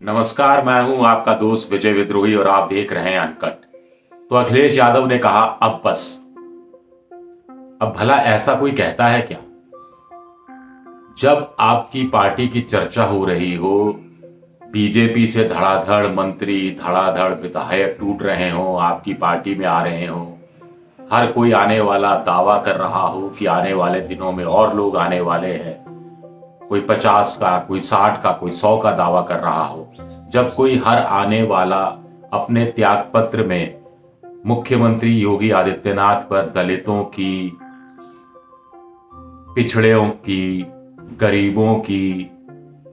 नमस्कार, मैं हूं आपका दोस्त विजय विद्रोही और आप देख रहे हैं अनकट। तो अखिलेश यादव ने कहा अब बस। अब भला ऐसा कोई कहता है क्या? जब आपकी पार्टी की चर्चा हो रही हो, बीजेपी से धड़ाधड़ मंत्री धड़ाधड़ विधायक टूट रहे हो, आपकी पार्टी में आ रहे हो, हर कोई आने वाला दावा कर रहा हो कि आने वाले दिनों में और लोग आने वाले हैं, कोई 50 का, कोई 60 का, कोई 100 का दावा कर रहा हो, जब कोई हर आने वाला अपने त्याग पत्र में मुख्यमंत्री योगी आदित्यनाथ पर दलितों की, पिछड़ों की, गरीबों की,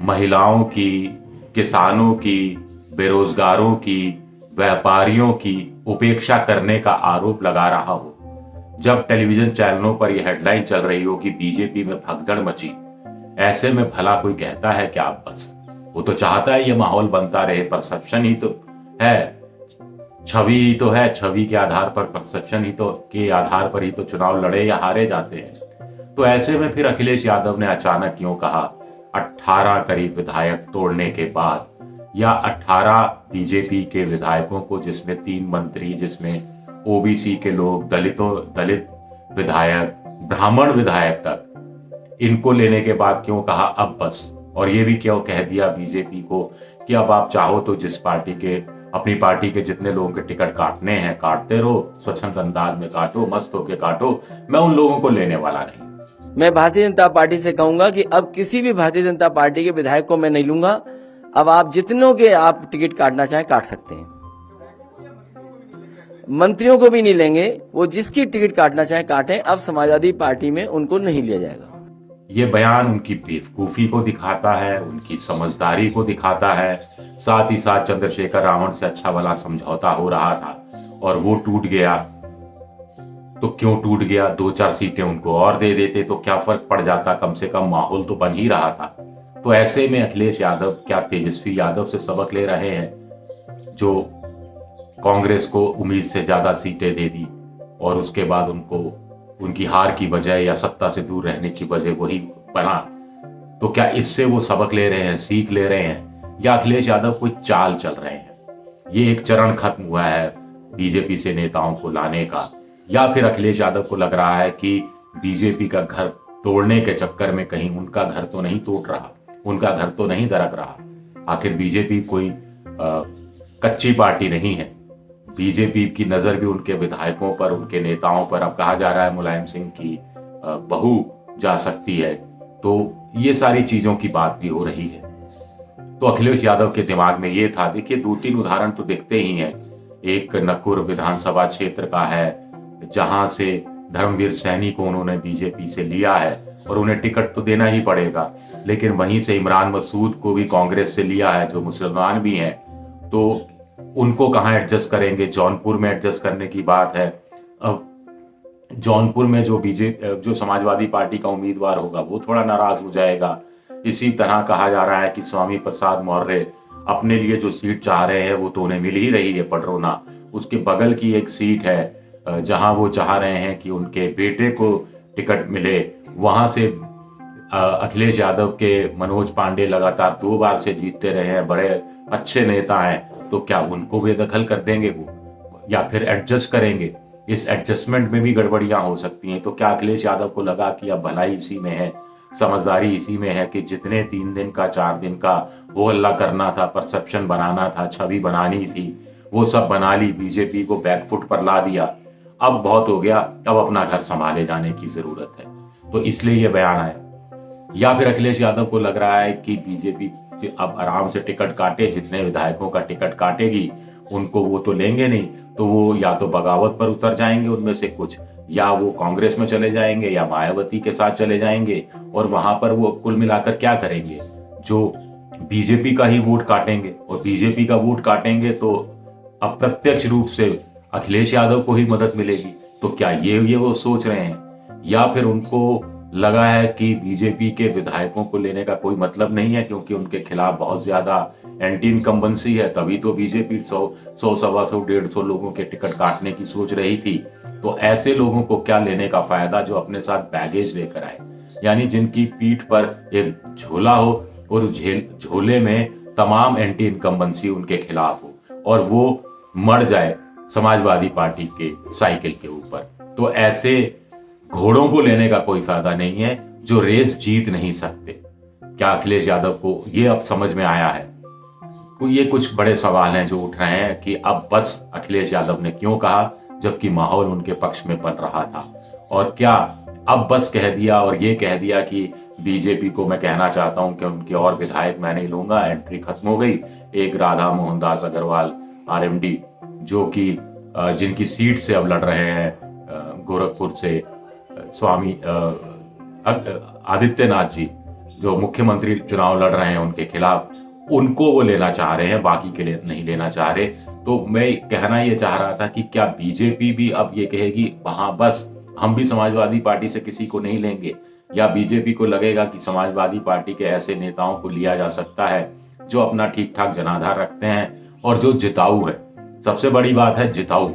महिलाओं की, किसानों की, बेरोजगारों की, व्यापारियों की उपेक्षा करने का आरोप लगा रहा हो, जब टेलीविजन चैनलों पर यह हेडलाइन चल रही हो कि बीजेपी में भगदड़ मची, ऐसे में भला कोई कहता है कि आप बस? वो तो चाहता है ये माहौल बनता रहे, परसेप्शन ही तो है, छवि ही तो है, छवि के आधार पर, परसेप्शन ही तो के आधार पर ही तो चुनाव लड़े या हारे जाते हैं। तो ऐसे में फिर अखिलेश यादव ने अचानक क्यों कहा 18 करीब विधायक तोड़ने के बाद, या 18 बीजेपी के विधायकों को, जिसमें 3 मंत्री, जिसमें ओबीसी के लोग, दलित विधायक, ब्राह्मण विधायक तक, इनको लेने के बाद क्यों कहा अब बस? और ये भी क्यों कह दिया बीजेपी को कि अब आप चाहो तो जिस पार्टी के, अपनी पार्टी के जितने लोगों के टिकट काटने हैं काटते रहो, स्वच्छंद अंदाज में काटो, मस्त होके काटो, मैं उन लोगों को लेने वाला नहीं। मैं भारतीय जनता पार्टी से कहूंगा कि अब किसी भी भारतीय जनता पार्टी के विधायक को मैं नहीं लूंगा। अब आप जितनों के आप टिकट काटना चाहें काट सकते हैं। मंत्रियों को भी नहीं लेंगे, वो जिसकी टिकट काटना चाहे काटें। अब समाजवादी पार्टी में उनको नहीं लिया जाएगा। ये बयान उनकी बेवकूफी को दिखाता है, उनकी समझदारी को दिखाता है। साथ ही साथ चंद्रशेखर रावण से अच्छा भला समझौता हो रहा था और वो टूट गया। तो क्यों टूट गया? 2-4 सीटें उनको और दे देते तो क्या फर्क पड़ जाता? कम से कम माहौल तो बन ही रहा था। तो ऐसे में अखिलेश यादव क्या तेजस्वी यादव से सबक ले रहे हैं, जो कांग्रेस को उम्मीद से ज्यादा सीटें दे दी और उसके बाद उनको उनकी हार की वजह या सत्ता से दूर रहने की वजह वही बना? तो क्या इससे वो सबक ले रहे हैं, सीख ले रहे हैं, या अखिलेश यादव कोई चाल चल रहे हैं? ये एक चरण खत्म हुआ है बीजेपी से नेताओं को लाने का, या फिर अखिलेश यादव को लग रहा है कि बीजेपी का घर तोड़ने के चक्कर में कहीं उनका घर तो नहीं टूट रहा, उनका घर तो नहीं दरक रहा? आखिर बीजेपी कोई कच्ची पार्टी नहीं है। बीजेपी की नजर भी उनके विधायकों पर, उनके नेताओं पर, अब कहा जा रहा है मुलायम सिंह की बहू जा सकती है। तो ये सारी चीजों की बात भी हो रही है। तो अखिलेश यादव के दिमाग में ये था, देखिए 2-3 उदाहरण तो दिखते ही हैं। एक नकुर विधानसभा क्षेत्र का है, जहां से धर्मवीर सैनी को उन्होंने बीजेपी से लिया है और उन्हें टिकट तो देना ही पड़ेगा, लेकिन वहीं से इमरान मसूद को भी कांग्रेस से लिया है, जो मुसलमान भी हैं। तो उनको कहाँ एडजस्ट करेंगे? जौनपुर में एडजस्ट करने की बात है। अब जौनपुर में जो समाजवादी पार्टी का उम्मीदवार होगा वो थोड़ा नाराज हो जाएगा। इसी तरह कहा जा रहा है कि स्वामी प्रसाद मौर्य अपने लिए जो सीट चाह रहे हैं वो तो उन्हें मिल ही रही है, पडरौना। उसके बगल की एक सीट है जहां वो चाह रहे हैं कि उनके बेटे को टिकट मिले। वहां से अखिलेश यादव के मनोज पांडे लगातार 2 बार से जीतते रहे हैं, बड़े अच्छे नेता हैं। तो क्या उनको बेदखल कर देंगे वो, या फिर एडजस्ट करेंगे? इस एडजस्टमेंट में भी गड़बड़ियां हो सकती हैं। तो क्या अखिलेश यादव को लगा कि अब भलाई इसी में है, समझदारी इसी में है कि जितने 3 दिन का, 4 दिन का वो हल्ला करना था, परसेप्शन बनाना था, छवि बनानी थी, वो सब बना ली, बीजेपी को बैकफुट पर ला दिया, अब बहुत हो गया, अब अपना घर संभाले जाने की जरूरत है। तो इसलिए ये बयान आया। या फिर अखिलेश यादव को लग रहा है कि बीजेपी अब आराम से टिकट काटे, जितने विधायकों का टिकट काटेगी उनको वो तो लेंगे नहीं, तो वो या तो बगावत पर उतर जाएंगे उनमें से कुछ, या वो कांग्रेस में चले जाएंगे, या मायावती के साथ चले जाएंगे, और वहां पर वो कुल मिलाकर क्या करेंगे? जो बीजेपी का ही वोट काटेंगे, और बीजेपी का वोट काटेंगे तो अप्रत्यक्ष रूप से अखिलेश यादव को ही मदद मिलेगी। तो क्या ये वो सोच रहे हैं? या फिर उनको लगा है कि बीजेपी के विधायकों को लेने का कोई मतलब नहीं है, क्योंकि उनके खिलाफ बहुत ज्यादा एंटी इनकम्बेंसी है, तभी तो बीजेपी 100, 125, 150 लोगों के टिकट काटने की सोच रही थी। तो ऐसे लोगों को क्या लेने का फायदा जो अपने साथ बैगेज लेकर आए, यानी जिनकी पीठ पर एक झोला हो और उस झोले में तमाम एंटी इनकम्बेंसी उनके खिलाफ हो और वो मर जाए समाजवादी पार्टी के साइकिल के ऊपर। तो ऐसे घोड़ों को लेने का कोई फायदा नहीं है जो रेस जीत नहीं सकते। क्या अखिलेश यादव को ये अब समझ में आया है? तो ये कुछ बड़े सवाल हैं जो उठ रहे हैं कि अब बस अखिलेश यादव ने क्यों कहा जबकि माहौल उनके पक्ष में बन रहा था, और क्या अब बस कह दिया और ये कह दिया कि बीजेपी को मैं कहना चाहता हूं कि उनके और विधायक मैं नहीं लूंगा, एंट्री खत्म हो गई। एक राधा मोहन दास अग्रवाल आरएमडी जो कि जिनकी सीट से अब लड़ रहे हैं गोरखपुर से स्वामी आदित्यनाथ जी, जो मुख्यमंत्री चुनाव लड़ रहे हैं उनके खिलाफ, उनको वो लेना चाह रहे हैं, बाकी के लिए नहीं लेना चाह रहे। तो मैं कहना ये चाह रहा था कि क्या बीजेपी भी अब ये कहेगी वहां बस हम भी समाजवादी पार्टी से किसी को नहीं लेंगे, या बीजेपी को लगेगा कि समाजवादी पार्टी के ऐसे नेताओं को लिया जा सकता है जो अपना ठीक ठाक जनाधार रखते हैं और जो जिताऊ है। सबसे बड़ी बात है जिताऊ।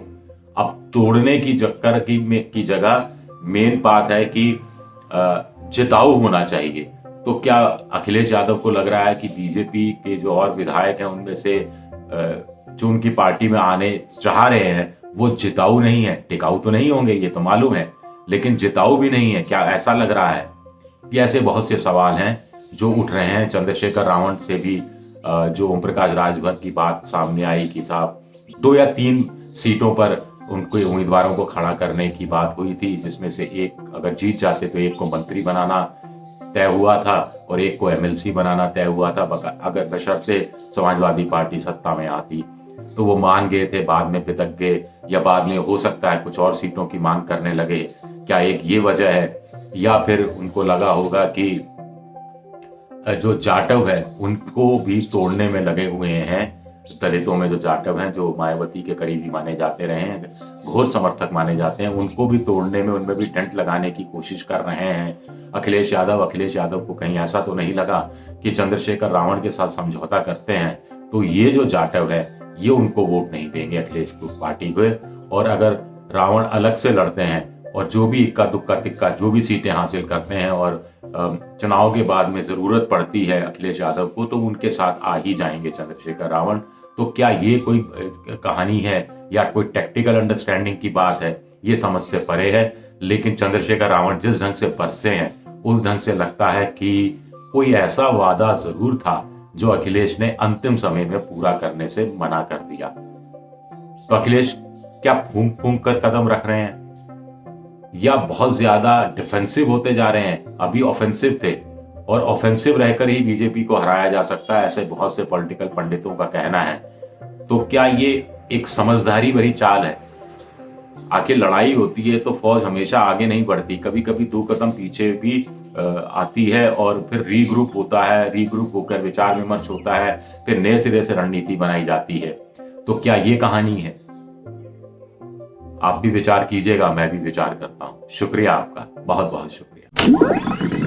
अब तोड़ने की चक्कर की जगह मेन बात है कि जिताऊ होना चाहिए। तो क्या अखिलेश यादव को लग रहा है कि बीजेपी के जो और विधायक हैं उनमें से जो उनकी पार्टी में आने चाह रहे हैं वो जिताऊ नहीं है? टिकाऊ तो नहीं होंगे ये तो मालूम है, लेकिन जिताऊ भी नहीं है। क्या ऐसा लग रहा है? ये ऐसे बहुत से सवाल हैं जो उठ रहे हैं। चंद्रशेखर रावण से भी जो ओम प्रकाश राजभर की बात सामने आई कि साहब 2 या 3 सीटों पर उनके उम्मीदवारों को खड़ा करने की बात हुई थी, जिसमें से एक अगर जीत जाते तो एक को मंत्री बनाना तय हुआ था और एक को एमएलसी बनाना तय हुआ था, अगर बशर्ते समाजवादी पार्टी सत्ता में आती। तो वो मान गए थे, बाद में पितक गए, या बाद में हो सकता है कुछ और सीटों की मांग करने लगे। क्या एक ये वजह है, या फिर उनको लगा होगा कि जो जाटव है उनको भी तोड़ने में लगे हुए हैं, दलितों में जो जाटव हैं जो मायावती के करीबी माने जाते रहे हैं, घोर समर्थक माने जाते हैं, उनको भी तोड़ने में, उनमें भी टेंट लगाने की कोशिश कर रहे हैं अखिलेश यादव को कहीं ऐसा तो नहीं लगा कि चंद्रशेखर रावण के साथ समझौता करते हैं तो ये जो जाटव है ये उनको वोट नहीं देंगे अखिलेश पार्टी को। और अगर रावण अलग से लड़ते हैं और जो भी इक्का दुक्का तिक्का जो भी सीटें हासिल करते हैं और चुनाव के बाद में जरूरत पड़ती है अखिलेश यादव को तो उनके साथ आ ही जाएंगे चंद्रशेखर रावण। तो क्या ये कोई कहानी है या कोई टेक्टिकल अंडरस्टैंडिंग की बात है, ये समझ से परे है। लेकिन चंद्रशेखर रावण जिस ढंग से बरसे हैं उस ढंग से लगता है कि कोई ऐसा वादा जरूर था जो अखिलेश ने अंतिम समय में पूरा करने से मना कर दिया। तो अखिलेश क्या फूंक फूंक कर कदम रख रहे हैं या बहुत ज्यादा डिफेंसिव होते जा रहे हैं? अभी ऑफेंसिव थे और ऑफेंसिव रहकर ही बीजेपी को हराया जा सकता है, ऐसे बहुत से पॉलिटिकल पंडितों का कहना है। तो क्या ये एक समझदारी भरी चाल है? आखिर लड़ाई होती है तो फौज हमेशा आगे नहीं बढ़ती, कभी कभी 2 कदम पीछे भी आती है और फिर रीग्रुप होता है, रीग्रुप होकर विचार विमर्श होता है, फिर नए सिरे से रणनीति बनाई जाती है। तो क्या ये कहानी है? आप भी विचार कीजिएगा, मैं भी विचार करता हूं। शुक्रिया आपका, बहुत बहुत शुक्रिया।